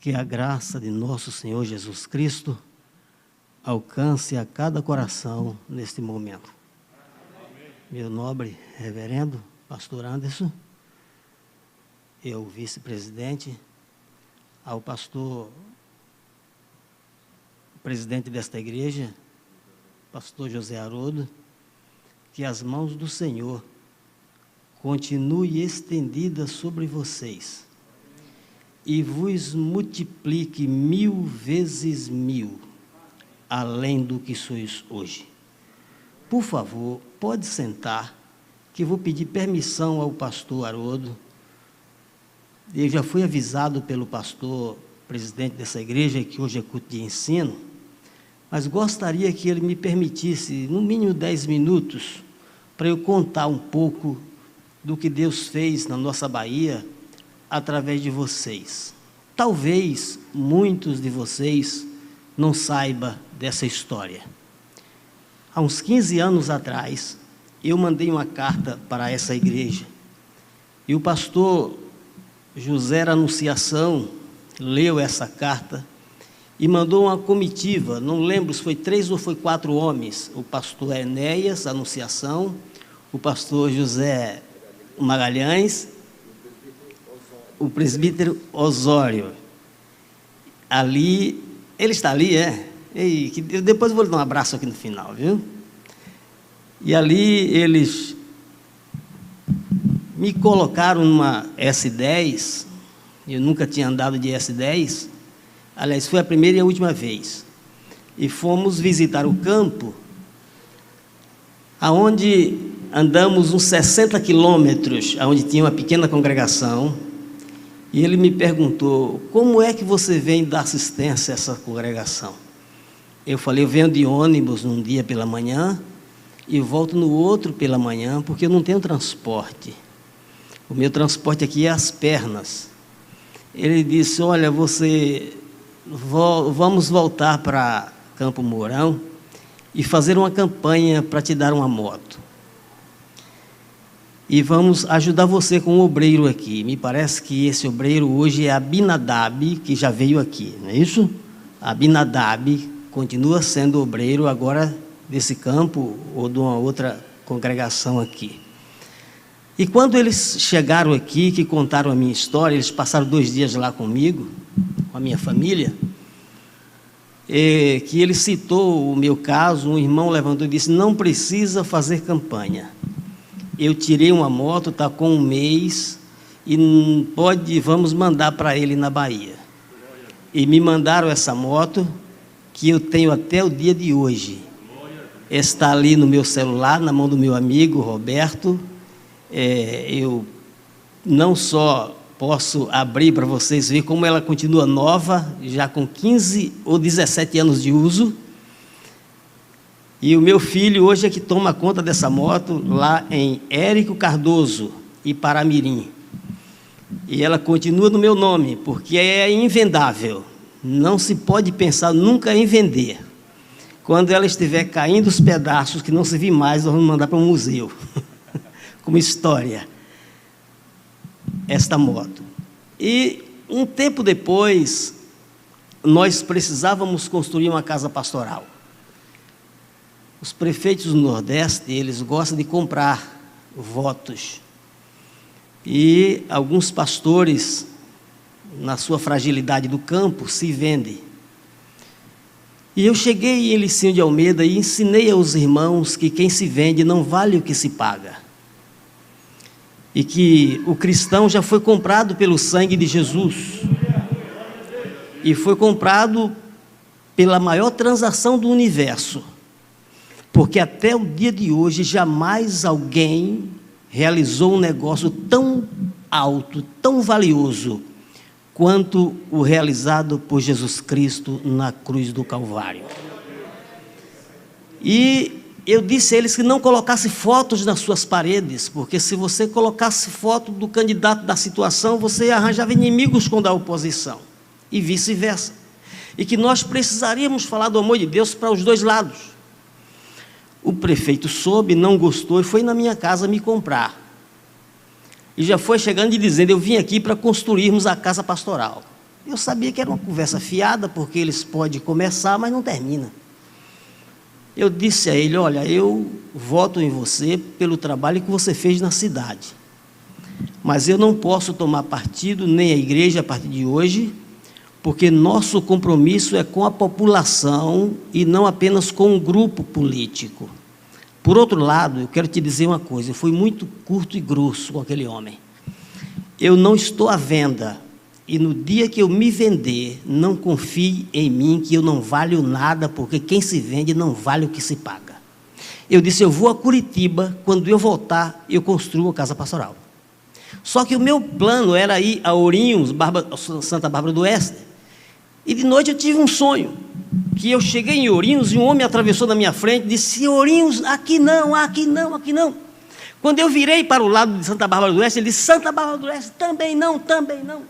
Que a graça de nosso Senhor Jesus Cristo alcance a cada coração neste momento. Meu nobre reverendo, pastor Anderson, eu vice-presidente, ao pastor, presidente desta igreja, pastor José Haroldo, que as mãos do Senhor continuem estendidas sobre vocês e vos multiplique 1000 vezes 1000, além do que sois hoje. Por favor, pode sentar, que vou pedir permissão ao pastor Haroldo. Eu já fui avisado pelo pastor, presidente dessa igreja, que hoje é culto de ensino, mas gostaria que ele me permitisse, no mínimo 10 minutos, para eu contar um pouco do que Deus fez na nossa Bahia, através de vocês. Talvez muitos de vocês não saibam dessa história. Há uns 15 anos atrás, eu mandei uma carta para essa igreja, e o pastor José Anunciação leu essa carta e mandou uma comitiva, não lembro se foi 3 ou foi 4 homens, o pastor Enéas Anunciação, o pastor José Magalhães, o presbítero Osório. Ali, ele está ali, é? Ei, depois eu vou lhe dar um abraço aqui no final, viu? E ali eles me colocaram numa S10, eu nunca tinha andado de S10, aliás, foi a primeira e a última vez. E fomos visitar o campo, aonde andamos uns 60 quilômetros, onde tinha uma pequena congregação, e ele me perguntou, como é que você vem dar assistência a essa congregação? Eu falei, eu venho de ônibus num dia pela manhã, e volto no outro pela manhã, porque eu não tenho transporte. O meu transporte aqui é as pernas. Ele disse, olha, vamos voltar para Campo Mourão e fazer uma campanha para te dar uma moto. E vamos ajudar você com um obreiro aqui. Me parece que esse obreiro hoje é Abinadab, que já veio aqui, não é isso? Abinadab continua sendo obreiro agora desse campo ou de uma outra congregação aqui. E quando eles chegaram aqui, que contaram a minha história, eles passaram 2 dias lá comigo, com a minha família, que ele citou o meu caso, um irmão levantou e disse, não precisa fazer campanha. Eu tirei uma moto, está com 1 mês, e vamos mandar para ele na Bahia. E me mandaram essa moto, que eu tenho até o dia de hoje. Está ali no meu celular, na mão do meu amigo Roberto. Eu não só posso abrir para vocês verem como ela continua nova, já com 15 ou 17 anos de uso. E o meu filho hoje é que toma conta dessa moto lá em Érico Cardoso, Iparamirim. E ela continua no meu nome, porque é invendável. Não se pode pensar nunca em vender. Quando ela estiver caindo os pedaços, que não se vir mais, nós vamos mandar para um museu. Como história, esta moto. E um tempo depois, nós precisávamos construir uma casa pastoral. Os prefeitos do Nordeste, eles gostam de comprar votos. E alguns pastores, na sua fragilidade do campo, se vendem. E eu cheguei em Elicinho de Almeida e ensinei aos irmãos que quem se vende não vale o que se paga. E que o cristão já foi comprado pelo sangue de Jesus. E foi comprado pela maior transação do universo. Porque até o dia de hoje, jamais alguém realizou um negócio tão alto, tão valioso, quanto o realizado por Jesus Cristo na cruz do Calvário. E eu disse a eles que não colocasse fotos nas suas paredes, porque se você colocasse foto do candidato da situação, você arranjava inimigos com a da oposição, e vice-versa. E que nós precisaríamos falar do amor de Deus para os 2 lados. O prefeito soube, não gostou e foi na minha casa me comprar. E já foi chegando e dizendo, eu vim aqui para construirmos a casa pastoral. Eu sabia que era uma conversa fiada, porque eles podem começar, mas não termina. Eu disse a ele: olha, eu voto em você pelo trabalho que você fez na cidade, mas eu não posso tomar partido, nem a igreja a partir de hoje, porque nosso compromisso é com a população e não apenas com um grupo político. Por outro lado, eu quero te dizer uma coisa: eu fui muito curto e grosso com aquele homem. Eu não estou à venda, e no dia que eu me vender, não confie em mim, que eu não valho nada, porque quem se vende não vale o que se paga. Eu disse: eu vou a Curitiba, quando eu voltar, eu construo a casa pastoral. Só que o meu plano era ir a Ourinhos, Santa Bárbara do Oeste, e de noite eu tive um sonho, que eu cheguei em Ourinhos e um homem atravessou na minha frente e disse: Ourinhos, aqui não, aqui não, aqui não. Quando eu virei para o lado de Santa Bárbara do Oeste, ele disse: Santa Bárbara do Oeste, também não, também não.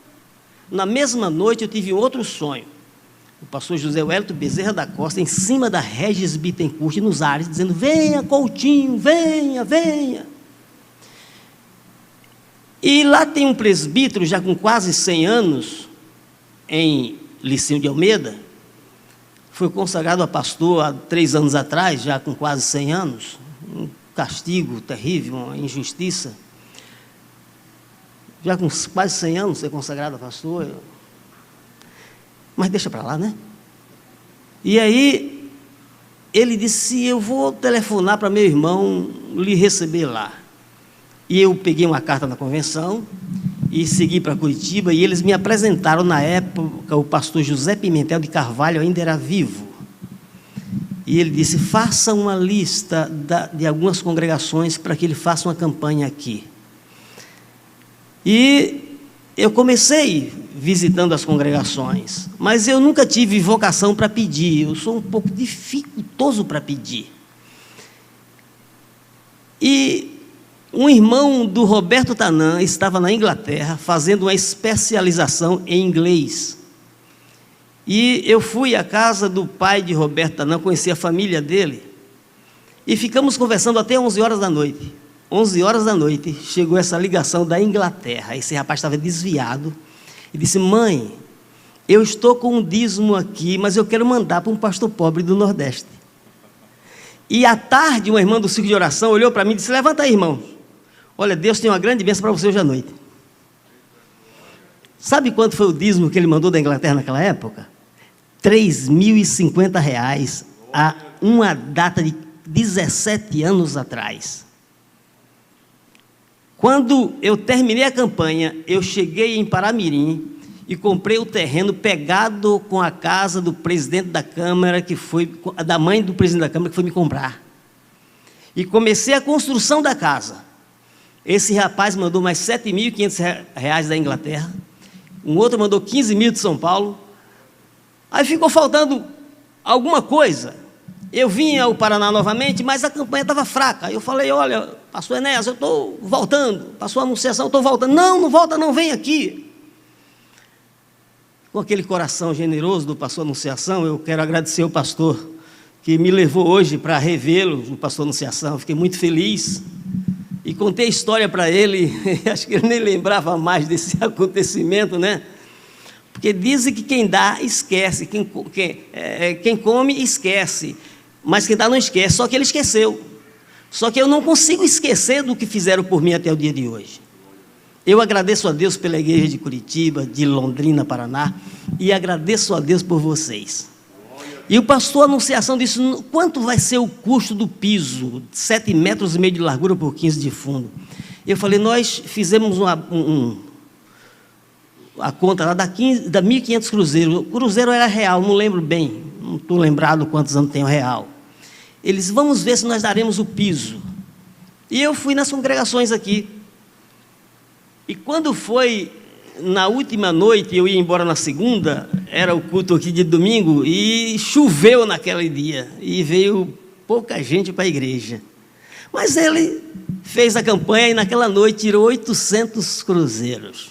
Na mesma noite eu tive outro sonho. O pastor José Wellington Bezerra da Costa, em cima da Regis Bittencourt, nos ares, dizendo: venha, Coutinho, venha, venha. E lá tem um presbítero, já com quase 100 anos, em Licínio de Almeida, foi consagrado a pastor há 3 anos atrás, já com quase 100 anos, um castigo terrível, uma injustiça. Já com quase 100 anos ser consagrado a pastor, mas deixa para lá, né? E aí, ele disse: eu vou telefonar para meu irmão lhe receber lá. E eu peguei uma carta na convenção e segui para Curitiba, e eles me apresentaram, na época, o pastor José Pimentel de Carvalho ainda era vivo. E ele disse: faça uma lista de algumas congregações para que ele faça uma campanha aqui. E eu comecei visitando as congregações, mas eu nunca tive vocação para pedir, eu sou um pouco dificultoso para pedir. E um irmão do Roberto Tanã estava na Inglaterra fazendo uma especialização em inglês. E eu fui à casa do pai de Roberto Tanã, conheci a família dele, e ficamos conversando até 11 horas da noite. 11 horas da noite, chegou essa ligação da Inglaterra. Esse rapaz estava desviado e disse: mãe, eu estou com um dízimo aqui, mas eu quero mandar para um pastor pobre do Nordeste. E à tarde, uma irmã do ciclo de oração olhou para mim e disse: levanta aí, irmão. Olha, Deus tem uma grande bênção para você hoje à noite. Sabe quanto foi o dízimo que ele mandou da Inglaterra naquela época? R$3.050, a uma data de 17 anos atrás. Quando eu terminei a campanha, eu cheguei em Paramirim e comprei o terreno pegado com a casa do presidente da Câmara, da mãe do presidente da Câmara, que foi me comprar. E comecei a construção da casa. Esse rapaz mandou mais R$7.500 da Inglaterra, um outro mandou 15 mil de São Paulo. Aí ficou faltando alguma coisa. Eu vim ao Paraná novamente, mas a campanha estava fraca. Eu falei: olha, pastor Enéas, eu estou voltando. Pastor Anunciação, eu estou voltando. Não, não volta não, vem aqui. Com aquele coração generoso do pastor Anunciação, eu quero agradecer ao pastor que me levou hoje para revê-lo, o pastor Anunciação. Fiquei muito feliz. E contei a história para ele, acho que ele nem lembrava mais desse acontecimento, né? Porque dizem que quem dá, esquece, quem come, esquece, mas quem dá não esquece, só que ele esqueceu. Só que eu não consigo esquecer do que fizeram por mim até o dia de hoje. Eu agradeço a Deus pela igreja de Curitiba, de Londrina, Paraná, e agradeço a Deus por vocês. E o pastor Anunciação disse: quanto vai ser o custo do piso? 7,5 metros de largura por 15 de fundo. Eu falei: nós fizemos a conta lá da 1.500 cruzeiros. O cruzeiro era real, não lembro bem, não estou lembrado quantos anos tem o real. Eles: vamos ver se nós daremos o piso. E eu fui nas congregações aqui. E quando foi na última noite, eu ia embora na segunda, era o culto aqui de domingo, e choveu naquele dia, e veio pouca gente para a igreja. Mas ele fez a campanha e naquela noite tirou 800 cruzeiros.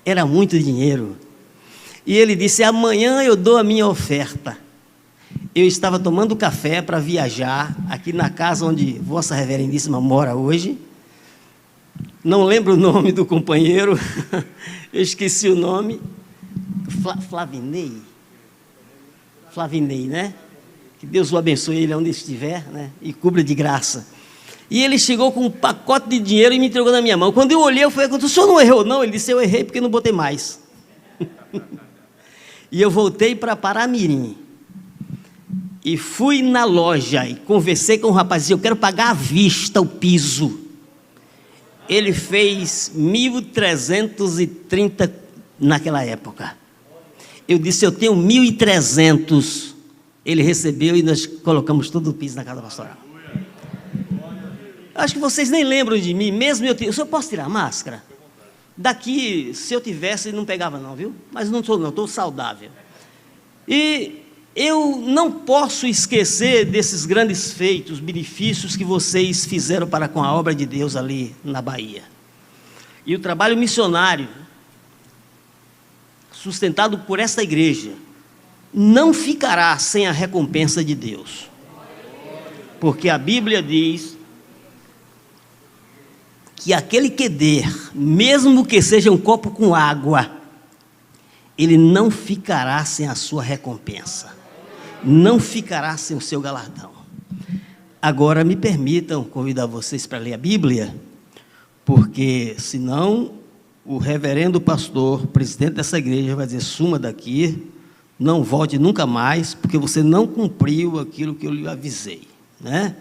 Era muito dinheiro. E ele disse: amanhã eu dou a minha oferta. Eu estava tomando café para viajar, aqui na casa onde Vossa Reverendíssima mora hoje. Não lembro o nome do companheiro, eu esqueci o nome. Flavinei, né? Que Deus o abençoe ele onde estiver, né? E cubra de graça. E ele chegou com um pacote de dinheiro e me entregou na minha mão. Quando eu olhei, eu falei, o senhor não errou, não? Ele disse, eu errei porque não botei mais. E eu voltei para Paramirim. E fui na loja e conversei com o rapaz, eu quero pagar à vista o piso. Ele fez 1.330 naquela época. Eu disse, eu tenho 1.300. Ele recebeu e nós colocamos todo o piso na casa pastoral. Acho que vocês nem lembram de mim, mesmo eu... Eu só posso tirar a máscara? Daqui, se eu tivesse, não pegava não, viu? Mas não estou não, estou saudável. E eu não posso esquecer desses grandes feitos, benefícios que vocês fizeram para com a obra de Deus ali na Bahia. E o trabalho missionário, sustentado por esta igreja, não ficará sem a recompensa de Deus. Porque a Bíblia diz que aquele que der, mesmo que seja um copo com água, ele não ficará sem a sua recompensa, não ficará sem o seu galardão. Agora me permitam convidar vocês para ler a Bíblia, porque senão o reverendo pastor, presidente dessa igreja, vai dizer, suma daqui, não volte nunca mais, porque você não cumpriu aquilo que eu lhe avisei, né?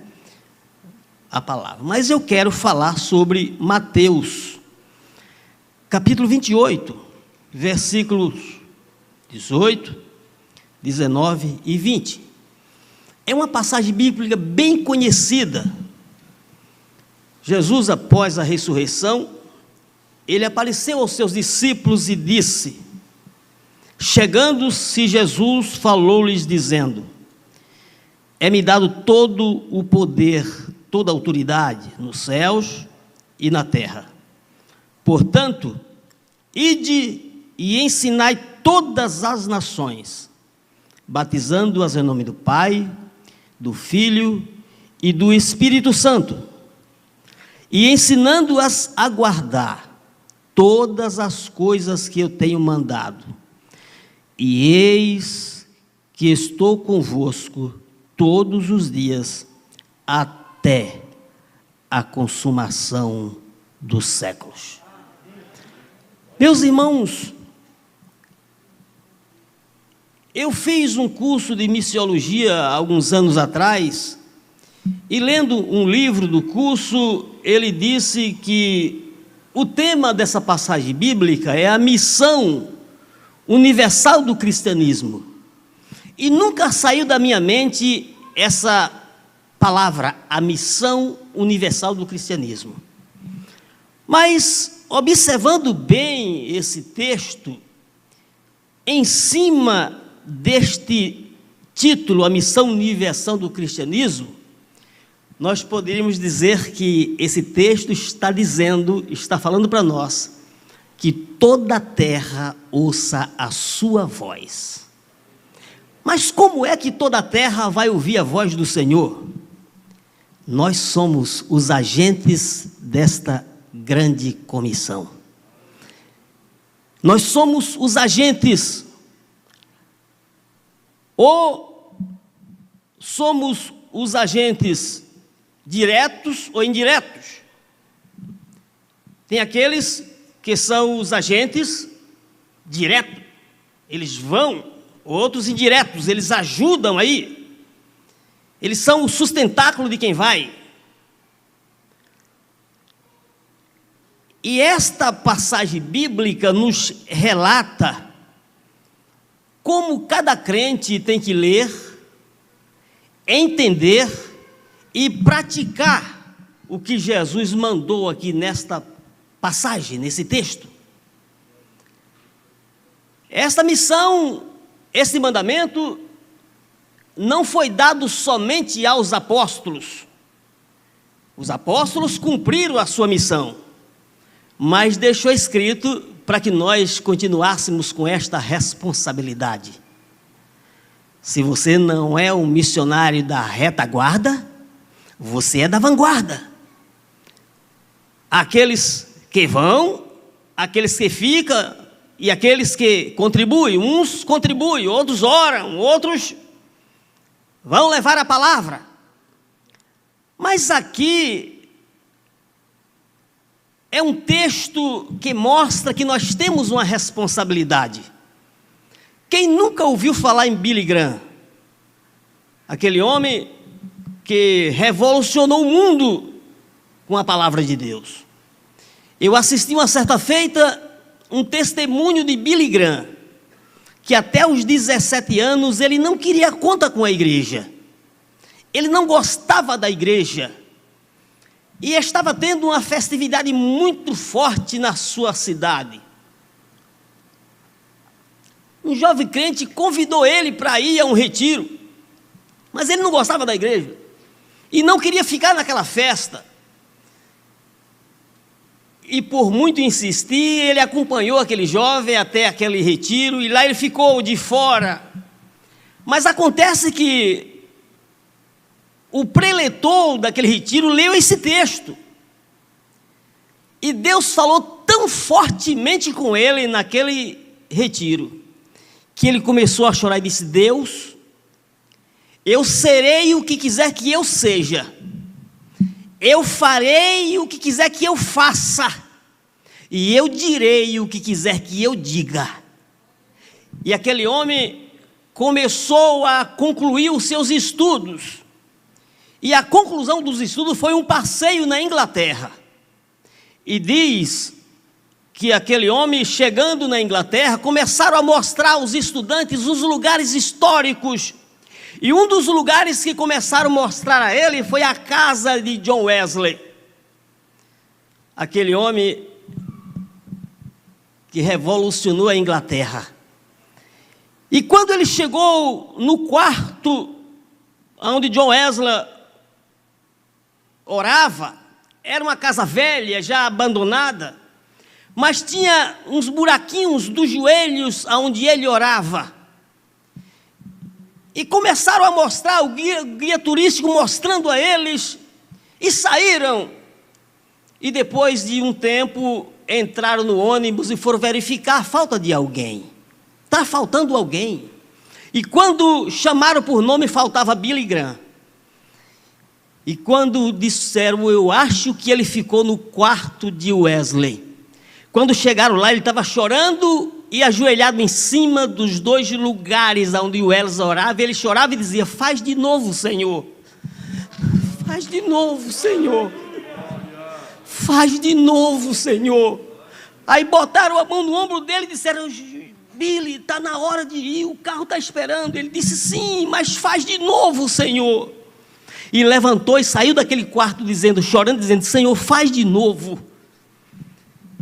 A palavra. Mas eu quero falar sobre Mateus, capítulo 28, versículos 18, 19 e 20. É uma passagem bíblica bem conhecida. Jesus, após a ressurreição, ele apareceu aos seus discípulos e disse, chegando-se Jesus, falou-lhes dizendo, é-me dado todo o poder, toda a autoridade nos céus e na terra. Portanto, ide e ensinai todas as nações, batizando-as em nome do Pai, do Filho e do Espírito Santo, e ensinando-as a guardar todas as coisas que eu tenho mandado. E eis que estou convosco todos os dias, até a consumação dos séculos. Meus irmãos, eu fiz um curso de missiologia há alguns anos atrás, e lendo um livro do curso, ele disse que o tema dessa passagem bíblica é a missão universal do cristianismo. E nunca saiu da minha mente essa palavra, a missão universal do cristianismo. Mas, observando bem esse texto, em cima deste título, a missão universal do cristianismo, nós poderíamos dizer que esse texto está falando para nós, que toda a terra ouça a sua voz. Mas como é que toda a terra vai ouvir a voz do Senhor? Nós somos os agentes desta grande comissão. Nós somos os agentes, ou somos os agentes diretos ou indiretos. Tem aqueles que são os agentes diretos, eles vão, outros indiretos, eles ajudam aí, eles são o sustentáculo de quem vai. E esta passagem bíblica nos relata como cada crente tem que ler, entender e praticar o que Jesus mandou aqui nesta passagem, nesse texto. Esta missão, esse mandamento, não foi dado somente aos apóstolos. Os apóstolos cumpriram a sua missão, mas deixou escrito para que nós continuássemos com esta responsabilidade. Se você não é um missionário da retaguarda, você é da vanguarda. Aqueles que vão, aqueles que ficam e aqueles que contribuem, uns contribuem, outros oram, outros vão levar a palavra. Mas aqui é um texto que mostra que nós temos uma responsabilidade. Quem nunca ouviu falar em Billy Graham? Aquele homem que revolucionou o mundo com a palavra de Deus. Eu assisti uma certa feita um testemunho de Billy Graham, que até os 17 anos ele não queria conta com a igreja. Ele não gostava da igreja. E estava tendo uma festividade muito forte na sua cidade. Um jovem crente convidou ele para ir a um retiro, mas ele não gostava da igreja e não queria ficar naquela festa. E por muito insistir, ele acompanhou aquele jovem até aquele retiro, e lá ele ficou de fora. Mas acontece que o preletor daquele retiro leu esse texto, e Deus falou tão fortemente com ele naquele retiro, que ele começou a chorar e disse: Deus, eu serei o que quiser que eu seja, eu farei o que quiser que eu faça, e eu direi o que quiser que eu diga. E aquele homem começou a concluir os seus estudos, e a conclusão dos estudos foi um passeio na Inglaterra. E diz que aquele homem, chegando na Inglaterra, começaram a mostrar aos estudantes os lugares históricos. E um dos lugares que começaram a mostrar a ele foi a casa de John Wesley. Aquele homem que revolucionou a Inglaterra. E quando ele chegou no quarto onde John Wesley orava, era uma casa velha, já abandonada, mas tinha uns buraquinhos dos joelhos onde ele orava. E começaram a mostrar, o guia turístico mostrando a eles, e saíram. E depois de um tempo, entraram no ônibus e foram verificar a falta de alguém. Está faltando alguém. E quando chamaram por nome, faltava Billy Graham. E quando disseram, eu acho que ele ficou no quarto de Wesley. Quando chegaram lá, ele estava chorando e ajoelhado em cima dos dois lugares onde Wesley orava. Ele chorava e dizia: faz de novo, Senhor. Faz de novo, Senhor. Faz de novo, Senhor. Aí botaram a mão no ombro dele e disseram: Billy, está na hora de ir, o carro está esperando. Ele disse: sim, mas faz de novo, Senhor. E levantou e saiu daquele quarto dizendo, chorando, dizendo: Senhor, faz de novo.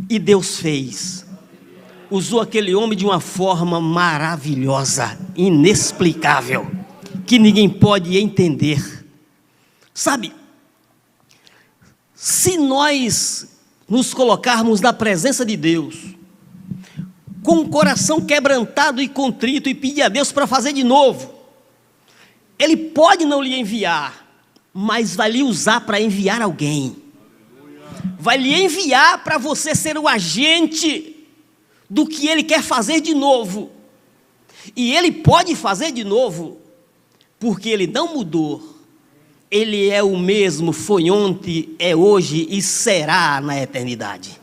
E Deus fez. Usou aquele homem de uma forma maravilhosa, inexplicável, que ninguém pode entender. Sabe, se nós nos colocarmos na presença de Deus, com o coração quebrantado e contrito, e pedir a Deus para fazer de novo, Ele pode não lhe enviar, mas vai lhe usar para enviar alguém. Vai lhe enviar para você ser o agente do que Ele quer fazer de novo. E Ele pode fazer de novo, porque Ele não mudou. Ele é o mesmo, foi ontem, é hoje e será na eternidade.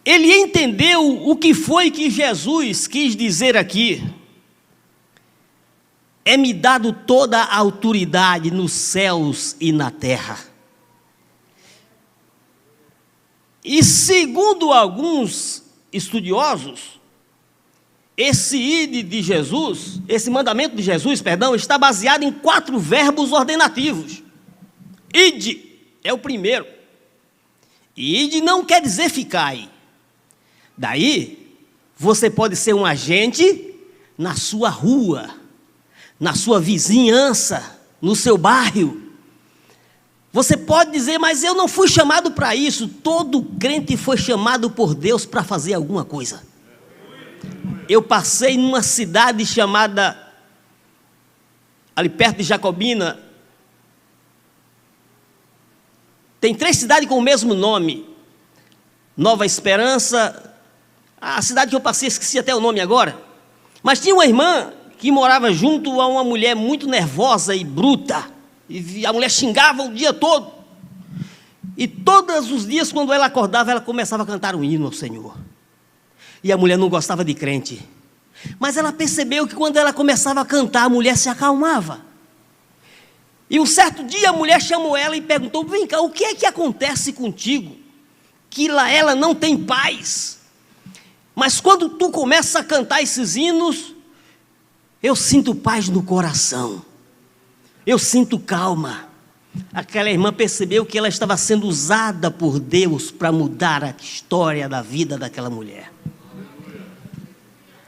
Ele entendeu o que foi que Jesus quis dizer aqui. É-me dado toda a autoridade nos céus e na terra. E segundo alguns estudiosos, esse ide de Jesus, esse mandamento de Jesus, está baseado em 4 verbos ordenativos. Ide é o primeiro. E ide não quer dizer ficai. Daí, você pode ser um agente na sua rua, na sua vizinhança, no seu bairro. Você pode dizer, mas eu não fui chamado para isso. Todo crente foi chamado por Deus para fazer alguma coisa. Eu passei numa cidade chamada, ali perto de Jacobina, tem 3 cidades com o mesmo nome. Nova Esperança, a cidade que eu passei, esqueci até o nome agora, mas tinha uma irmã que morava junto a uma mulher muito nervosa e bruta, e a mulher xingava o dia todo, e todos os dias quando ela acordava, ela começava a cantar um hino ao Senhor, e a mulher não gostava de crente, mas ela percebeu que quando ela começava a cantar, a mulher se acalmava. E um certo dia a mulher chamou ela e perguntou: vem cá, o que é que acontece contigo? Que lá ela não tem paz. Mas quando tu começa a cantar esses hinos, eu sinto paz no coração. Eu sinto calma. Aquela irmã percebeu que ela estava sendo usada por Deus para mudar a história da vida daquela mulher.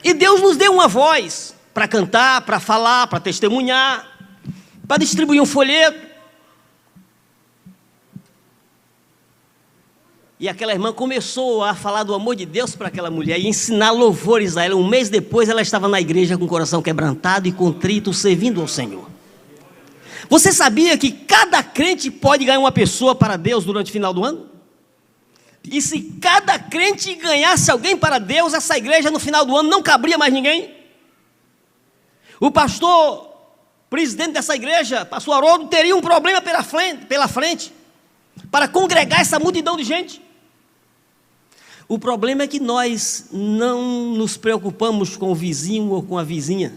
E Deus nos deu uma voz para cantar, para falar, para testemunhar, para distribuir um folheto. E aquela irmã começou a falar do amor de Deus para aquela mulher e ensinar louvores a ela. Um mês depois ela estava na igreja com o coração quebrantado e contrito, servindo ao Senhor. Você sabia que cada crente pode ganhar uma pessoa para Deus durante o final do ano? E se cada crente ganhasse alguém para Deus, essa igreja no final do ano não cabria mais ninguém? O pastor, presidente dessa igreja, pastor Haroldo, teria um problema pela frente para congregar essa multidão de gente. O problema é que nós não nos preocupamos com o vizinho ou com a vizinha.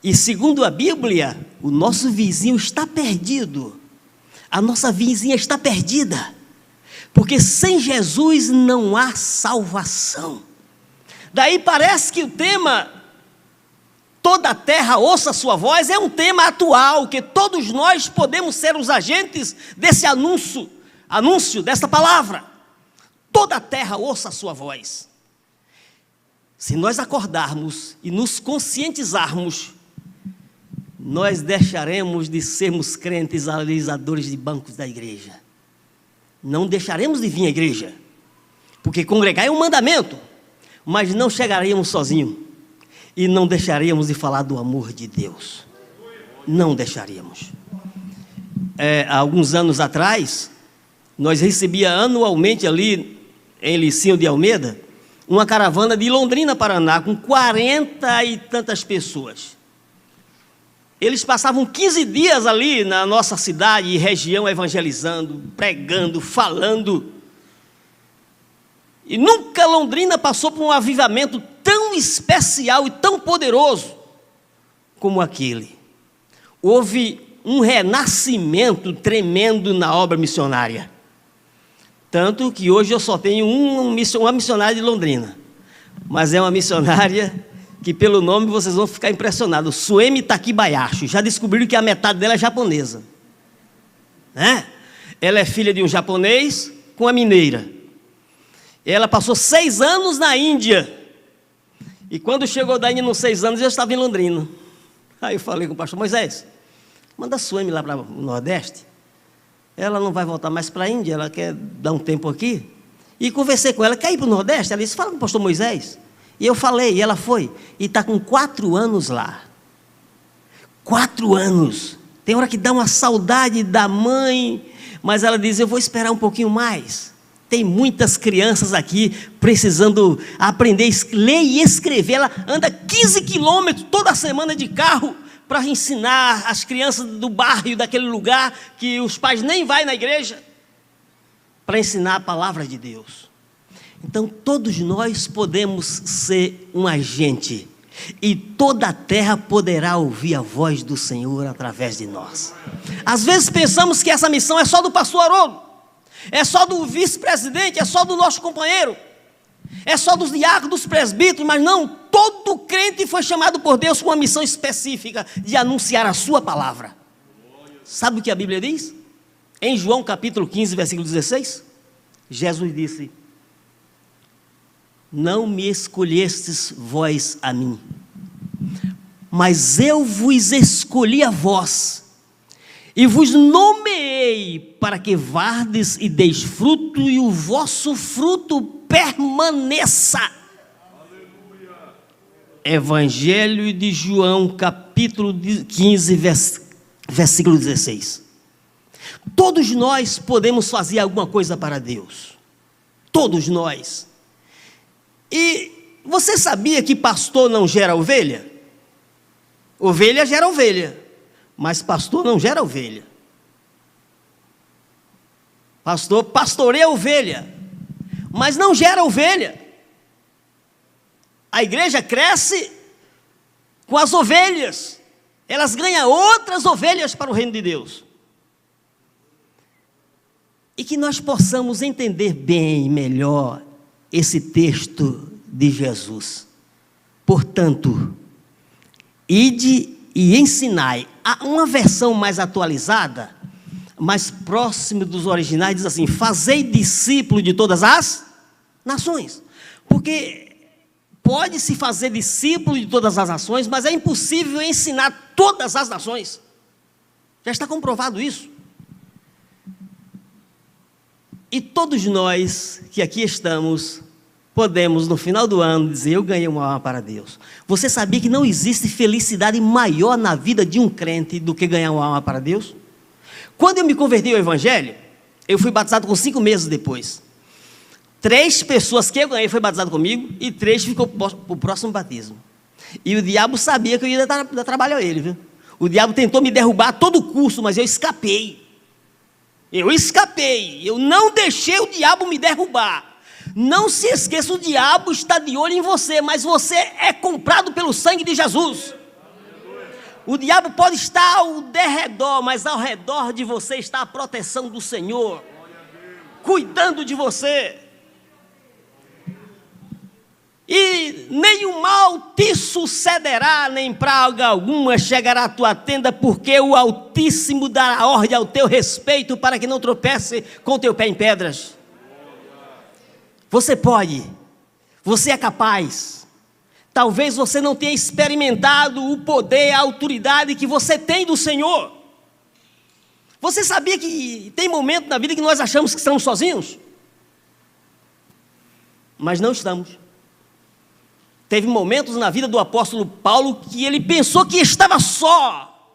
E segundo a Bíblia, o nosso vizinho está perdido. A nossa vizinha está perdida. Porque sem Jesus não há salvação. Daí parece que o tema "Toda a terra ouça a sua voz" é um tema atual, que todos nós podemos ser os agentes desse anúncio dessa palavra. Toda a terra ouça a sua voz. Se nós acordarmos e nos conscientizarmos, nós deixaremos de sermos crentes alisadores de bancos da igreja. Não deixaremos de vir à igreja, porque congregar é um mandamento, mas não chegaremos sozinhos e não deixaríamos de falar do amor de Deus. Não deixaríamos. Há alguns anos atrás, nós recebíamos anualmente ali em Licinho de Almeida uma caravana de Londrina, Paraná, com 40 e tantas pessoas. Eles passavam 15 dias ali na nossa cidade e região evangelizando, pregando, falando. E nunca Londrina passou por um avivamento tão especial e tão poderoso como aquele. Houve um renascimento tremendo na obra missionária. Tanto que hoje eu só tenho uma missionária de Londrina. Mas é uma missionária que pelo nome vocês vão ficar impressionados, Suemi Takibayashi. Já descobriram que a metade dela é japonesa, né? Ela é filha de um japonês com a mineira. Ela passou 6 anos na Índia, e quando chegou da Índia, nos 6 anos, eu estava em Londrina. Aí eu falei com o pastor Moisés: manda a Suemi lá para o Nordeste, ela não vai voltar mais para a Índia, ela quer dar um tempo aqui. E conversei com ela: quer ir para o Nordeste? Ela disse: fala com o pastor Moisés. E eu falei, e ela foi, e está com 4 anos lá. 4 anos. Tem hora que dá uma saudade da mãe, mas ela diz: eu vou esperar um pouquinho mais. Tem muitas crianças aqui precisando aprender a ler e escrever. Ela anda 15 quilômetros toda semana de carro para ensinar as crianças do bairro, daquele lugar que os pais nem vão na igreja, para ensinar a palavra de Deus. Então todos nós podemos ser um agente, e toda a terra poderá ouvir a voz do Senhor através de nós. Às vezes pensamos que essa missão é só do pastor Haroldo, é só do vice-presidente, é só do nosso companheiro, é só dos diáconos, dos presbíteros, mas não, todo crente foi chamado por Deus com uma missão específica de anunciar a sua palavra. Sabe o que a Bíblia diz? Em João capítulo 15, versículo 16, Jesus disse: não me escolhestes vós a mim, mas eu vos escolhi a vós, e vos nomeei para que vardes e deis fruto, e o vosso fruto permaneça. Aleluia. Evangelho de João, capítulo 15, versículo 16. Todos nós podemos fazer alguma coisa para Deus. todos nós. E você sabia que pastor não gera ovelha? Ovelha gera ovelha, mas pastor não gera ovelha. Pastor pastoreia ovelha, mas não gera ovelha. A igreja cresce com as ovelhas, elas ganham outras ovelhas para o reino de Deus. E que nós possamos entender bem, melhor, esse texto de Jesus. Portanto, ide e ensinai. Há uma versão mais atualizada, mais próxima dos originais, diz assim: fazei discípulo de todas as nações. Porque pode-se fazer discípulo de todas as nações, mas é impossível ensinar todas as nações. Já está comprovado isso. E todos nós que aqui estamos, podemos no final do ano dizer: eu ganhei uma alma para Deus. Você sabia que não existe felicidade maior na vida de um crente do que ganhar uma alma para Deus? Quando eu me converti ao Evangelho, eu fui batizado com 5 meses depois. 3 pessoas que eu ganhei foi batizado comigo e 3 ficou para o próximo batismo. E o diabo sabia que eu ia dar trabalho a ele, viu? O diabo tentou me derrubar a todo custo, mas eu escapei. Eu não deixei o diabo me derrubar. Não se esqueça, o diabo está de olho em você, mas você é comprado pelo sangue de Jesus. O diabo pode estar ao derredor, mas ao redor de você está a proteção do Senhor, cuidando de você. E nenhum mal te sucederá, nem praga alguma chegará à tua tenda, porque o Altíssimo dará ordem ao teu respeito, para que não tropece com o teu pé em pedras. Você pode, você é capaz. Talvez você não tenha experimentado o poder, a autoridade que você tem do Senhor. Você sabia que tem momentos na vida que nós achamos que estamos sozinhos? Mas não estamos. Teve momentos na vida do apóstolo Paulo que ele pensou que estava só.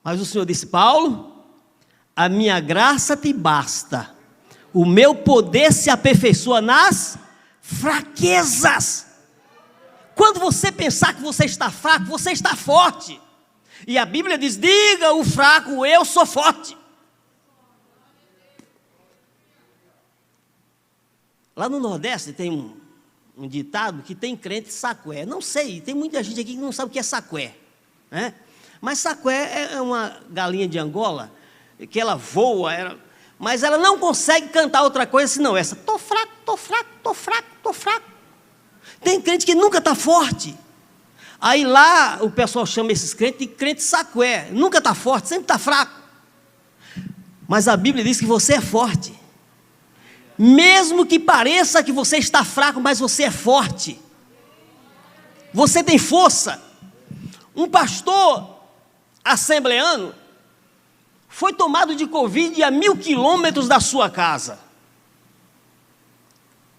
Mas o Senhor disse: Paulo, a minha graça te basta. O meu poder se aperfeiçoa nas fraquezas. Quando você pensar que você está fraco, você está forte. E a Bíblia diz: diga o fraco, eu sou forte. Lá no Nordeste tem um ditado que tem crente sacué. Não sei, tem muita gente aqui que não sabe o que é sacué, né? Mas sacué é uma galinha de Angola, que ela voa, mas ela não consegue cantar outra coisa senão essa: tô fraco, tô fraco, tô fraco, tô fraco. Tem crente que nunca está forte. Aí lá o pessoal chama esses crentes de crente sacué. Nunca está forte, sempre está fraco. Mas a Bíblia diz que você é forte. Mesmo que pareça que você está fraco, mas você é forte. Você tem força. Um pastor assembleano foi tomado de Covid a 1.000 quilômetros da sua casa.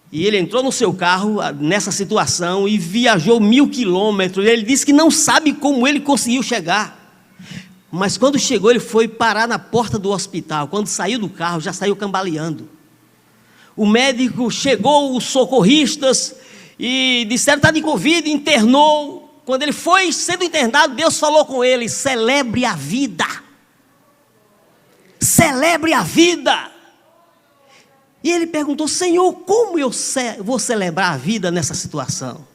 E ele entrou no seu carro nessa situação e viajou 1.000 quilômetros. Ele disse que não sabe como ele conseguiu chegar. Mas quando chegou, ele foi parar na porta do hospital. Quando saiu do carro, já saiu cambaleando. O médico chegou, os socorristas, e disseram: está de Covid, internou. Quando ele foi sendo internado, Deus falou com ele: celebre a vida. Celebre a vida. E ele perguntou: Senhor, como eu vou celebrar a vida nessa situação?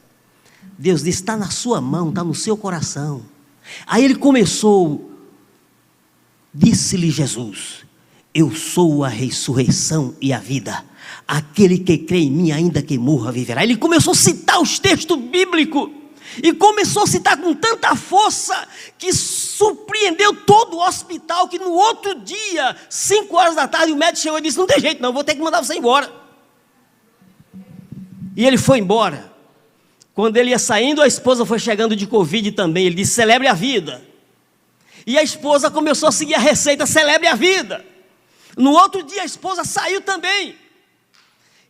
Deus disse: está na sua mão, está no seu coração. Aí ele começou: disse-lhe Jesus: eu sou a ressurreição e a vida. Aquele que crê em mim, ainda que morra, viverá. Ele começou a citar os textos bíblicos. E começou a citar com tanta força que surpreendeu todo o hospital, que no outro dia, 5 horas da tarde, o médico chegou e disse: não tem jeito não, vou ter que mandar você embora. E ele foi embora. Quando ele ia saindo, a esposa foi chegando de Covid também. Ele disse: celebre a vida. E a esposa começou a seguir a receita: celebre a vida. No outro dia a esposa saiu também.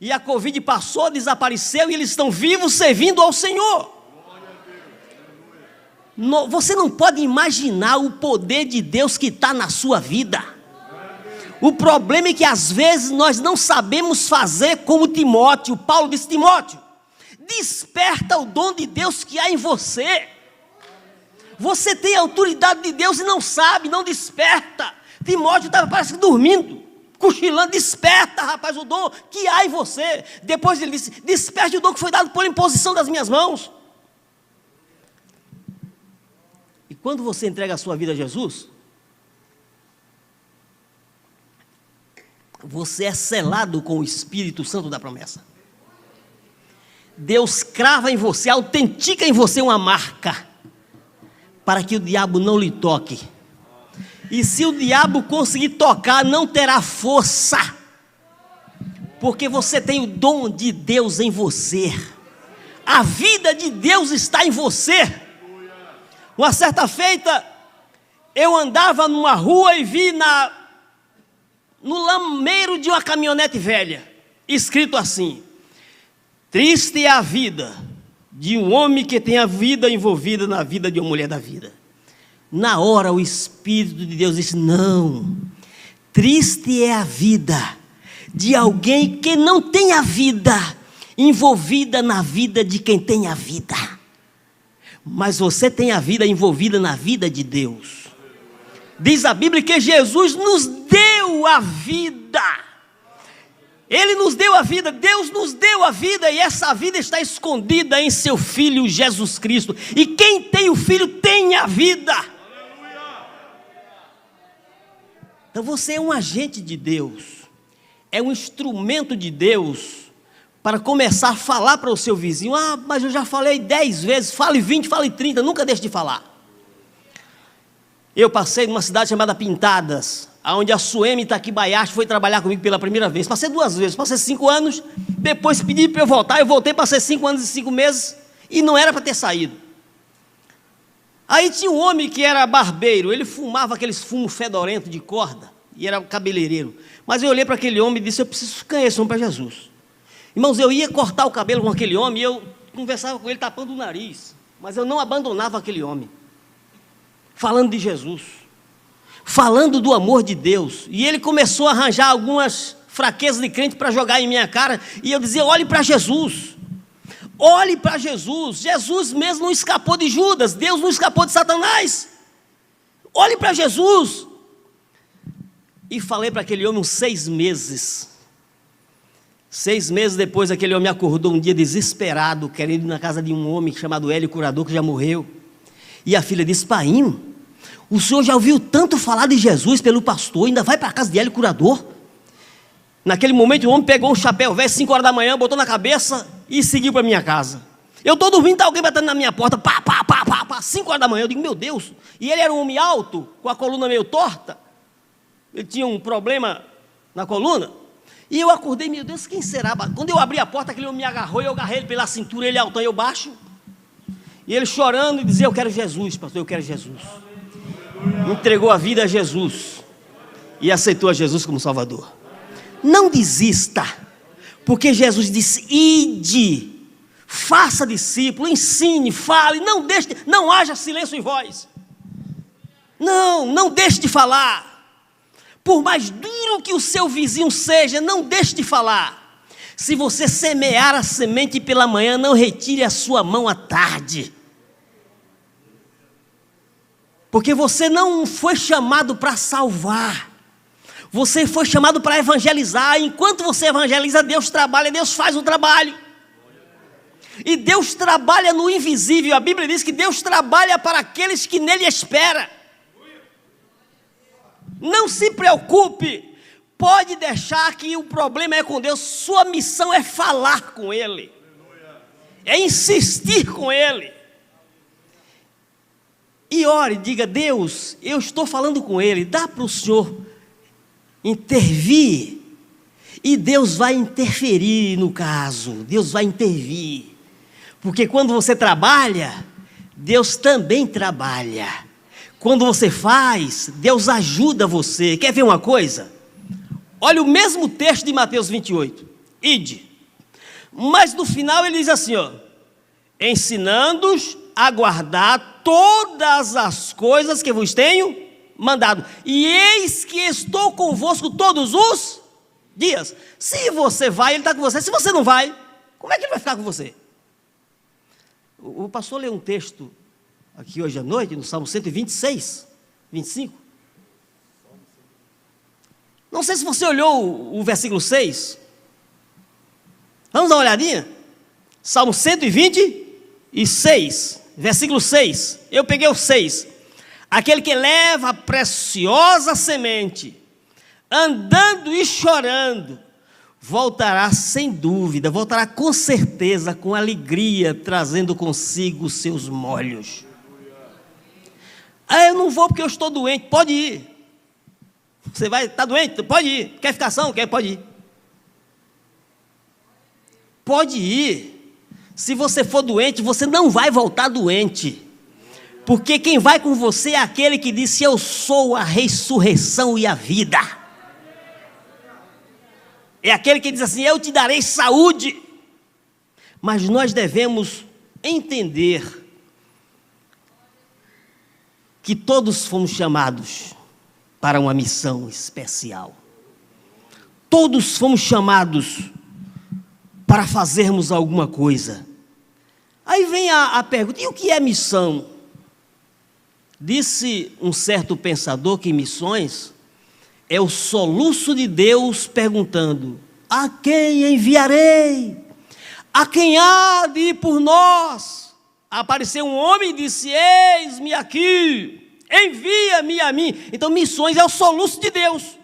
E a Covid passou, desapareceu, e eles estão vivos servindo ao Senhor. Você não pode imaginar o poder de Deus que está na sua vida. O problema é que às vezes nós não sabemos fazer como Timóteo. Paulo disse: Timóteo, desperta o dom de Deus que há em você. Você tem a autoridade de Deus e não sabe, não desperta. Timóteo estava parece que dormindo, cochilando. Desperta, rapaz, o dom que há em você. Depois ele disse: desperte o dom que foi dado por imposição das minhas mãos. E quando você entrega a sua vida a Jesus, você é selado com o Espírito Santo da promessa. Deus crava em você, autentica em você uma marca, para que o diabo não lhe toque. E se o diabo conseguir tocar, não terá força, porque você tem o dom de Deus em você. A vida de Deus está em você. Uma certa feita, eu andava numa rua e vi no lameiro de uma caminhonete velha, escrito assim: triste é a vida de um homem que tem a vida envolvida na vida de uma mulher da vida. Na hora o Espírito de Deus disse: não, triste é a vida de alguém que não tem a vida envolvida na vida de quem tem a vida. Mas você tem a vida envolvida na vida de Deus. Diz a Bíblia que Jesus nos deu a vida. Ele nos deu a vida, Deus nos deu a vida, e essa vida está escondida em seu Filho Jesus Cristo. E quem tem o Filho tem a vida. Então você é um agente de Deus, é um instrumento de Deus, para começar a falar para o seu vizinho: ah, mas eu já falei 10 vezes, fale 20, fale 30, nunca deixe de falar. Eu passei numa cidade chamada Pintadas, onde a Suemi Taquibayashi foi trabalhar comigo pela primeira vez. Passei 2 vezes, passei 5 anos, depois pedi para eu voltar, eu voltei, passei 5 anos e 5 meses, e não era para ter saído. Aí tinha um homem que era barbeiro, ele fumava aqueles fumos fedorentos de corda, e era cabeleireiro. Mas eu olhei para aquele homem e disse: eu preciso ganhar esse homem para Jesus. Irmãos, eu ia cortar o cabelo com aquele homem, e eu conversava com ele tapando o nariz, mas eu não abandonava aquele homem, falando de Jesus, falando do amor de Deus. E ele começou a arranjar algumas fraquezas de crente para jogar em minha cara, e eu dizia: olhe para Jesus, olhe para Jesus. Jesus mesmo não escapou de Judas, Deus não escapou de Satanás. Olhe para Jesus. E falei para aquele homem uns 6 meses. 6 meses depois, aquele homem acordou um dia desesperado, querendo ir na casa de um homem chamado Hélio Curador, que já morreu. E a filha disse: painho, o senhor já ouviu tanto falar de Jesus pelo pastor, ainda vai para a casa de Hélio Curador? Naquele momento o homem pegou um chapéu velho, 5 horas da manhã, botou na cabeça e seguiu para minha casa. Eu estou dormindo, está alguém batendo na minha porta, 5 horas da manhã, eu digo: meu Deus. E ele era um homem alto, com a coluna meio torta, ele tinha um problema na coluna. E eu acordei: meu Deus, quem será? Quando eu abri a porta, aquele homem me agarrou, e eu agarrei ele pela cintura, ele altão e eu baixo. E ele chorando e dizia: eu quero Jesus, pastor, eu quero Jesus. Entregou a vida a Jesus e aceitou a Jesus como Salvador. Não desista, porque Jesus disse: ide, faça discípulo, ensine, fale, não haja silêncio em vós. Não deixe de falar. Por mais duro que o seu vizinho seja, não deixe de falar. Se você semear a semente pela manhã, não retire a sua mão à tarde. Porque você não foi chamado para salvar. Você foi chamado para evangelizar. Enquanto você evangeliza, Deus trabalha, Deus faz o trabalho. E Deus trabalha no invisível. A Bíblia diz que Deus trabalha para aqueles que nele esperam. Não se preocupe, pode deixar que o problema é com Deus. Sua missão é falar com Ele, é insistir com Ele. E ore, diga: Deus, eu estou falando com Ele, dá para o Senhor intervir. E Deus vai interferir no caso, Deus vai intervir. Porque quando você trabalha, Deus também trabalha. Quando você faz, Deus ajuda você. Quer ver uma coisa? Olha o mesmo texto de Mateus 28. Ide. Mas no final ele diz assim, ó: ensinando-os a guardar todas as coisas que vos tenho mandado. E eis que estou convosco todos os dias. Se você vai, ele está com você. Se você não vai, como é que ele vai ficar com você? O pastor leu um texto aqui hoje à noite, no Salmo 126, 25. Não sei se você olhou o versículo 6. Vamos dar uma olhadinha? Salmo 126, versículo 6. Eu peguei o 6. Aquele que leva a preciosa semente, andando e chorando, voltará sem dúvida, voltará com certeza, com alegria, trazendo consigo os seus molhos. Ah, eu não vou porque eu estou doente. Pode ir. Você vai, está doente? Pode ir. Quer ficação? Quer? Pode ir. Pode ir. Se você for doente, você não vai voltar doente. Porque quem vai com você é aquele que disse: eu sou a ressurreição e a vida. É aquele que diz assim: eu te darei saúde. Mas nós devemos entender que todos fomos chamados para uma missão especial. Todos fomos chamados para fazermos alguma coisa. Aí vem a pergunta: e o que é missão? Disse um certo pensador que missões é o soluço de Deus perguntando: a quem enviarei? A quem há de ir por nós? Apareceu um homem e disse: eis-me aqui, envia-me a mim. Então missões é o soluço de Deus.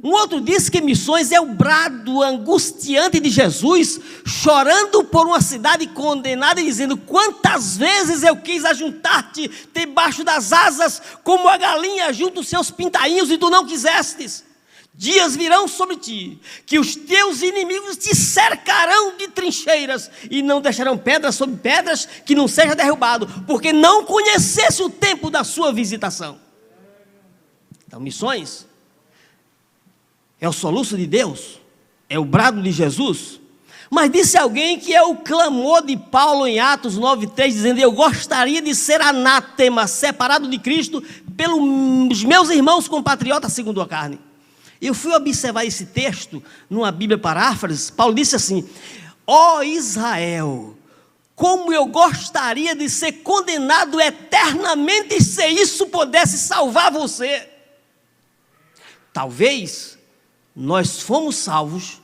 Um outro disse que missões é o brado angustiante de Jesus, chorando por uma cidade condenada e dizendo: quantas vezes eu quis ajuntar-te debaixo das asas, como a galinha junta os seus pintainhos, e tu não quisestes. Dias virão sobre ti, que os teus inimigos te cercarão de trincheiras, e não deixarão pedras sobre pedras que não seja derrubado, porque não conhecesse o tempo da sua visitação. Então missões é o soluço de Deus, é o brado de Jesus. Mas disse alguém que é o clamor de Paulo em Atos 9,3, dizendo: eu gostaria de ser anátema, separado de Cristo, pelos meus irmãos compatriotas segundo a carne. Eu fui observar esse texto numa Bíblia paráfrase. Paulo disse assim: ó Israel, como eu gostaria de ser condenado eternamente, se isso pudesse salvar você. Talvez nós fomos salvos,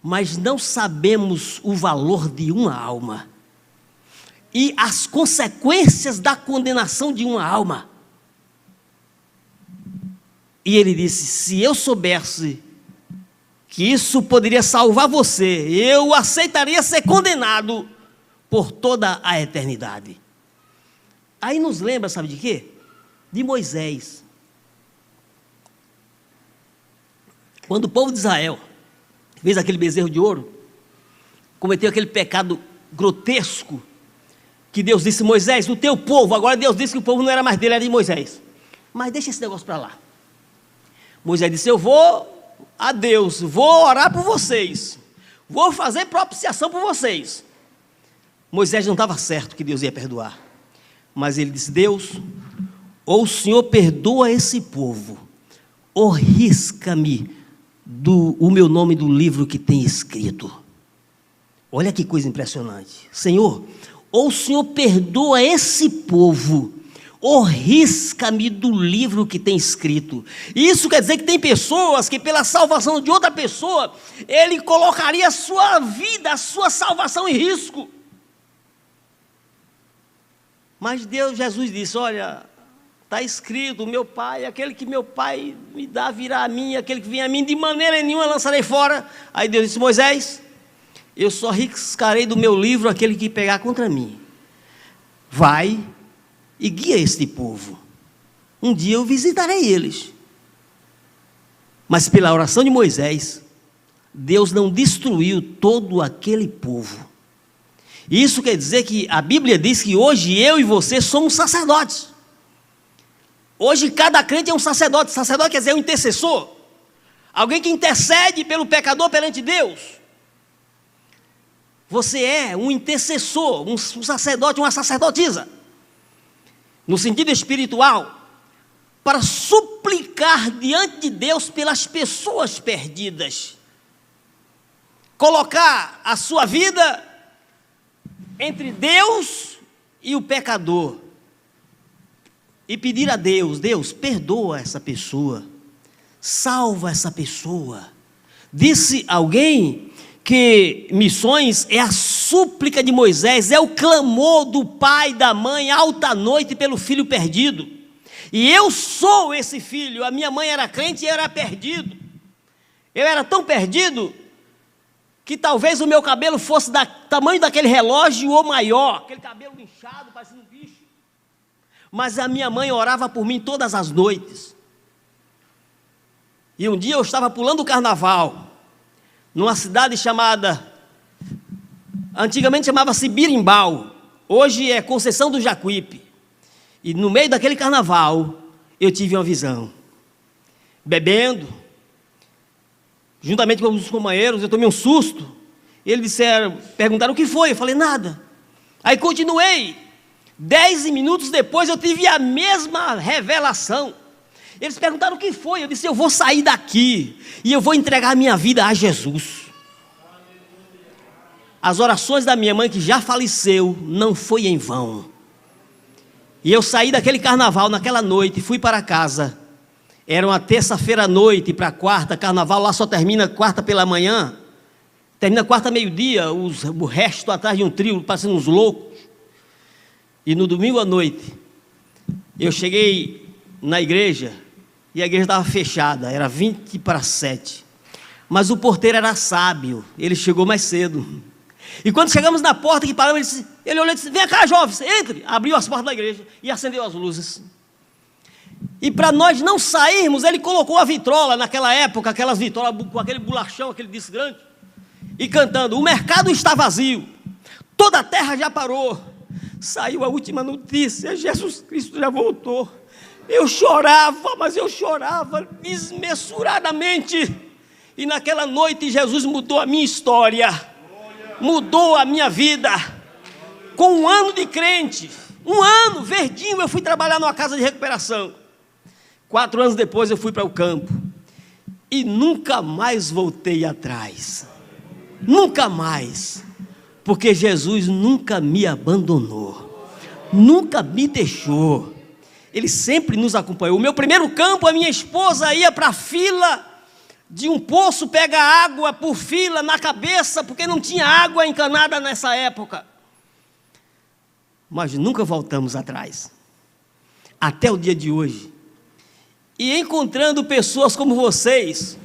mas não sabemos o valor de uma alma e as consequências da condenação de uma alma. E ele disse: se eu soubesse que isso poderia salvar você, eu aceitaria ser condenado por toda a eternidade. Aí nos lembra, sabe de quê? De Moisés. Quando o povo de Israel fez aquele bezerro de ouro, cometeu aquele pecado grotesco, que Deus disse: Moisés, o teu povo, agora Deus disse que o povo não era mais dele, era de Moisés. Mas deixa esse negócio para lá. Moisés disse: eu vou a Deus, vou orar por vocês, vou fazer propiciação por vocês. Moisés não estava certo que Deus ia perdoar, mas ele disse: Deus, ou o Senhor perdoa esse povo, ou risca-me o meu nome do livro que tem escrito. Olha que coisa impressionante. Senhor, ou o Senhor perdoa esse povo, ou risca-me do livro que tem escrito. Isso quer dizer que tem pessoas que pela salvação de outra pessoa, ele colocaria a sua vida, a sua salvação em risco. Mas Jesus disse: olha, está escrito, meu Pai, aquele que meu Pai me dá virá a mim, aquele que vem a mim, de maneira nenhuma lançarei fora. Aí Deus disse: Moisés, eu só riscarei do meu livro aquele que pegar contra mim. Vai e guia este povo. Um dia eu visitarei eles. Mas pela oração de Moisés, Deus não destruiu todo aquele povo. Isso quer dizer que a Bíblia diz que hoje eu e você somos sacerdotes. Hoje cada crente é um sacerdote. Sacerdote quer dizer um intercessor, alguém que intercede pelo pecador perante Deus. Você é um intercessor, um sacerdote, uma sacerdotisa, no sentido espiritual, para suplicar diante de Deus pelas pessoas perdidas. Colocar a sua vida entre Deus e o pecador. E pedir a Deus: Deus, perdoa essa pessoa, salva essa pessoa. Disse alguém que missões é a súplica de Moisés, é o clamor do pai e da mãe alta noite pelo filho perdido. E eu sou esse filho. A minha mãe era crente e eu era perdido. Eu era tão perdido que talvez o meu cabelo fosse do tamanho daquele relógio ou maior, aquele cabelo inchado, parecendo um bicho. Mas a minha mãe orava por mim todas as noites. E um dia eu estava pulando o carnaval, numa cidade chamada, antigamente chamava-se Birimbau, hoje é Conceição do Jacuípe. E no meio daquele carnaval, eu tive uma visão. Bebendo, juntamente com os companheiros, eu tomei um susto. Eles perguntaram o que foi, eu falei nada. Aí continuei. 10 minutos depois eu tive a mesma revelação. Eles perguntaram o que foi, eu disse: eu vou sair daqui e eu vou entregar a minha vida a Jesus. As orações da minha mãe, que já faleceu, não foi em vão. E eu saí daquele carnaval naquela noite, fui para casa. Era uma terça-feira à noite para quarta, carnaval lá só termina quarta pela manhã. Termina quarta meio-dia, o resto atrás de um trio, parecendo uns loucos. E no domingo à noite, eu cheguei na igreja, e a igreja estava fechada, era 6:50. Mas o porteiro era sábio, ele chegou mais cedo. E quando chegamos na porta que paramos, ele olhou e disse: vem cá, jovens, entre. Abriu as portas da igreja e acendeu as luzes. E para nós não sairmos, ele colocou a vitrola, naquela época, aquelas vitrolas com aquele bolachão, aquele disco grande, e cantando: o mercado está vazio, toda a terra já parou, saiu a última notícia, Jesus Cristo já voltou. Eu chorava, mas eu chorava desmesuradamente. E naquela noite Jesus mudou a minha história, mudou a minha vida. Com 1 ano de crente, 1 ano, verdinho, eu fui trabalhar numa casa de recuperação. 4 anos depois eu fui para o campo. E nunca mais voltei atrás. Nunca mais. Porque Jesus nunca me abandonou. Nunca me deixou. Ele sempre nos acompanhou. O meu primeiro campo, a minha esposa ia para a fila de um poço, pega água por fila na cabeça, porque não tinha água encanada nessa época. Mas nunca voltamos atrás. Até o dia de hoje. E encontrando pessoas como vocês,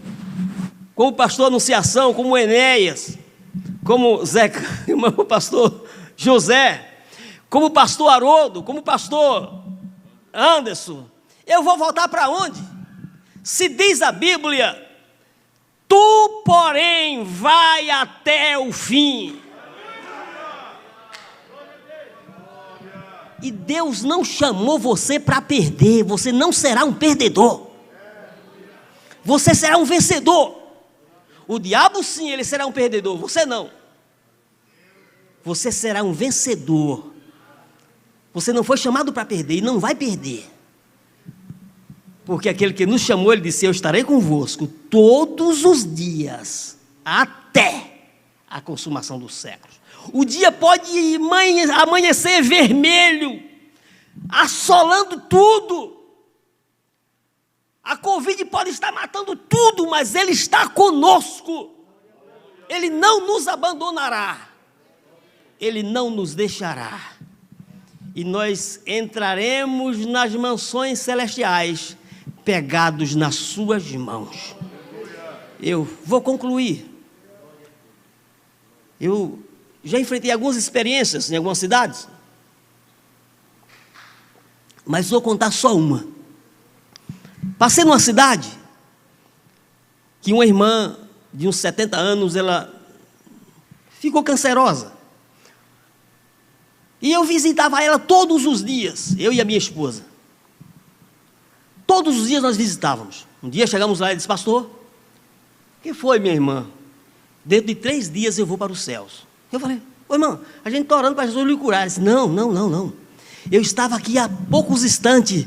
como o pastor Anunciação, como o Enéas, como Zeca, o pastor José, como o pastor Haroldo, como o pastor Anderson, eu vou voltar para onde? Se diz a Bíblia: tu, porém, vai até o fim. E Deus não chamou você para perder. Você não será um perdedor. Você será um vencedor. O diabo sim, ele será um perdedor. Você não. Você será um vencedor. Você não foi chamado para perder e não vai perder. Porque aquele que nos chamou, ele disse: eu estarei convosco todos os dias, até a consumação dos séculos. O dia pode amanhecer vermelho, assolando tudo. A Covid pode estar matando tudo, mas Ele está conosco. Ele não nos abandonará. Ele não nos deixará. E nós entraremos nas mansões celestiais, pegados nas suas mãos. Eu vou concluir. Eu já enfrentei algumas experiências em algumas cidades, mas vou contar só uma. Passei numa cidade que uma irmã de uns 70 anos, ela ficou cancerosa. E eu visitava ela todos os dias, eu e a minha esposa. Todos os dias nós visitávamos. Um dia chegamos lá e disse: pastor, o que foi, minha irmã? Dentro de 3 dias eu vou para os céus. Eu falei: ô irmã, a gente está orando para Jesus lhe curar. Ele disse: não. Eu estava aqui há poucos instantes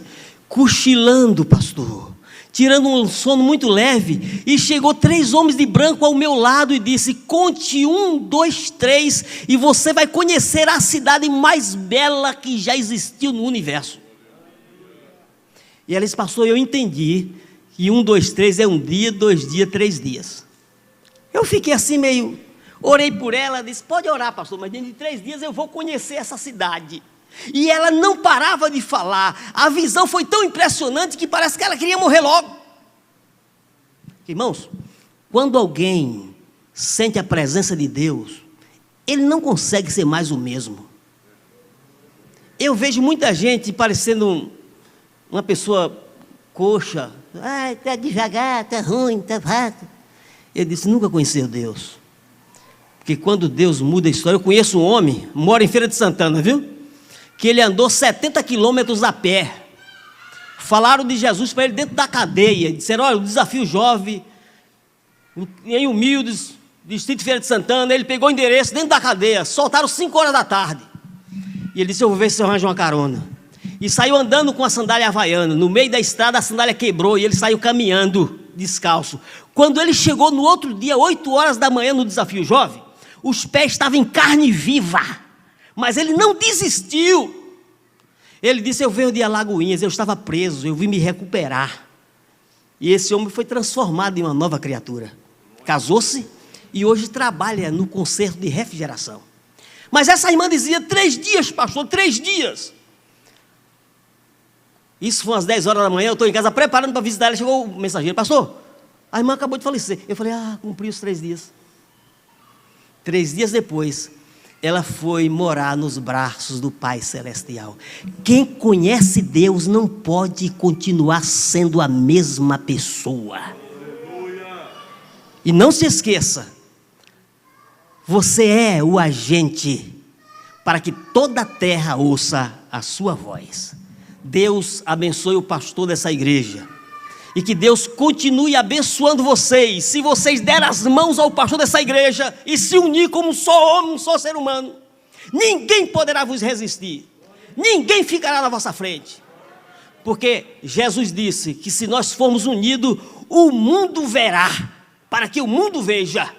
cochilando, pastor, tirando um sono muito leve, e chegou 3 homens de branco ao meu lado e disse: conte 1, 2, 3, e você vai conhecer a cidade mais bela que já existiu no universo. E ela disse: pastor, eu entendi que 1, 2, 3 é 1 dia, 2 dias, 3 dias. Eu fiquei assim meio, orei por ela, disse: pode orar, pastor, mas dentro de 3 dias eu vou conhecer essa cidade. E ela não parava de falar, a visão foi tão impressionante que parece que ela queria morrer logo. Irmãos, quando alguém sente a presença de Deus, ele não consegue ser mais o mesmo. Eu vejo muita gente parecendo uma pessoa coxa, está devagar, está ruim, está vago. Eu disse: nunca conheceu Deus, porque quando Deus muda a história, eu conheço um homem, mora em Feira de Santana, viu? Que ele andou 70 quilômetros a pé. Falaram de Jesus para ele dentro da cadeia. Disseram: olha, o desafio jovem, em Humildes, distrito de Feira de Santana. Ele pegou o endereço dentro da cadeia. Soltaram 5 horas da tarde. E ele disse: eu vou ver se eu arranjo uma carona. E saiu andando com a sandália havaiana. No meio da estrada a sandália quebrou e ele saiu caminhando descalço. Quando ele chegou no outro dia, 8 horas da manhã, no desafio jovem, os pés estavam em carne viva. Mas ele não desistiu. Ele disse: eu venho de Alagoinhas, eu estava preso, eu vim me recuperar. E esse homem foi transformado em uma nova criatura. Casou-se e hoje trabalha no concerto de refrigeração. Mas essa irmã dizia: 3 dias, pastor, 3 dias. Isso foi às 10 horas da manhã, eu estou em casa preparando para visitar ela. Chegou o mensageiro: pastor, a irmã acabou de falecer. Eu falei: cumpri os 3 dias. 3 dias depois, ela foi morar nos braços do Pai Celestial. Quem conhece Deus não pode continuar sendo a mesma pessoa. E não se esqueça, você é o agente para que toda a terra ouça a sua voz. Deus abençoe o pastor dessa igreja. E que Deus continue abençoando vocês. Se vocês derem as mãos ao pastor dessa igreja e se unir como um só homem, um só ser humano, ninguém poderá vos resistir. Ninguém ficará na vossa frente. Porque Jesus disse que se nós formos unidos, o mundo verá, para que o mundo veja.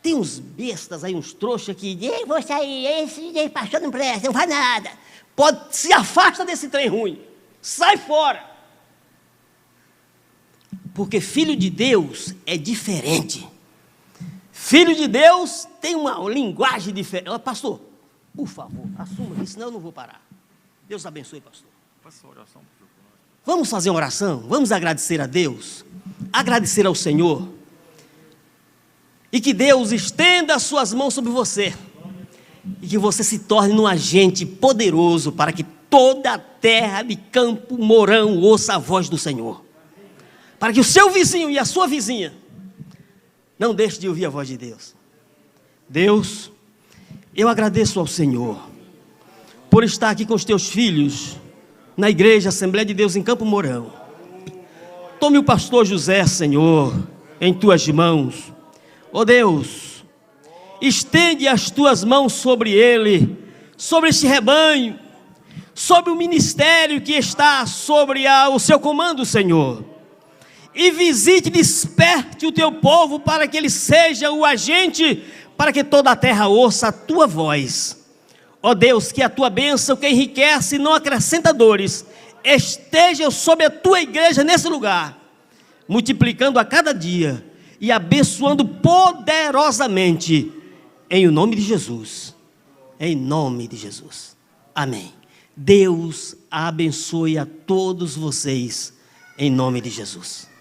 Tem uns bestas aí, uns trouxas que dizem: vou sair, esse pastor não presta, não faz nada. Se afasta desse trem ruim. Sai fora. Porque filho de Deus é diferente. Filho de Deus tem uma linguagem diferente. Pastor, por favor, assuma isso, senão eu não vou parar. Deus abençoe, pastor. Vamos fazer uma oração? Vamos agradecer a Deus, agradecer ao Senhor, e que Deus estenda as suas mãos sobre você, e que você se torne um agente poderoso para que toda a terra de Campo Mourão ouça a voz do Senhor. Para que o seu vizinho e a sua vizinha não deixem de ouvir a voz de Deus. Deus, eu agradeço ao Senhor por estar aqui com os teus filhos na igreja Assembleia de Deus em Campo Mourão. Tome o pastor José, Senhor, em tuas mãos. Ó Deus, estende as tuas mãos sobre ele, sobre este rebanho, sobre o ministério que está sobre o seu comando, Senhor. E visite e desperte o teu povo para que ele seja o agente, para que toda a terra ouça a tua voz. Ó Deus, que a tua bênção, que enriquece e não acrescenta dores, esteja sobre a tua igreja nesse lugar, multiplicando a cada dia e abençoando poderosamente, em nome de Jesus. Em nome de Jesus. Amém. Deus abençoe a todos vocês, em nome de Jesus.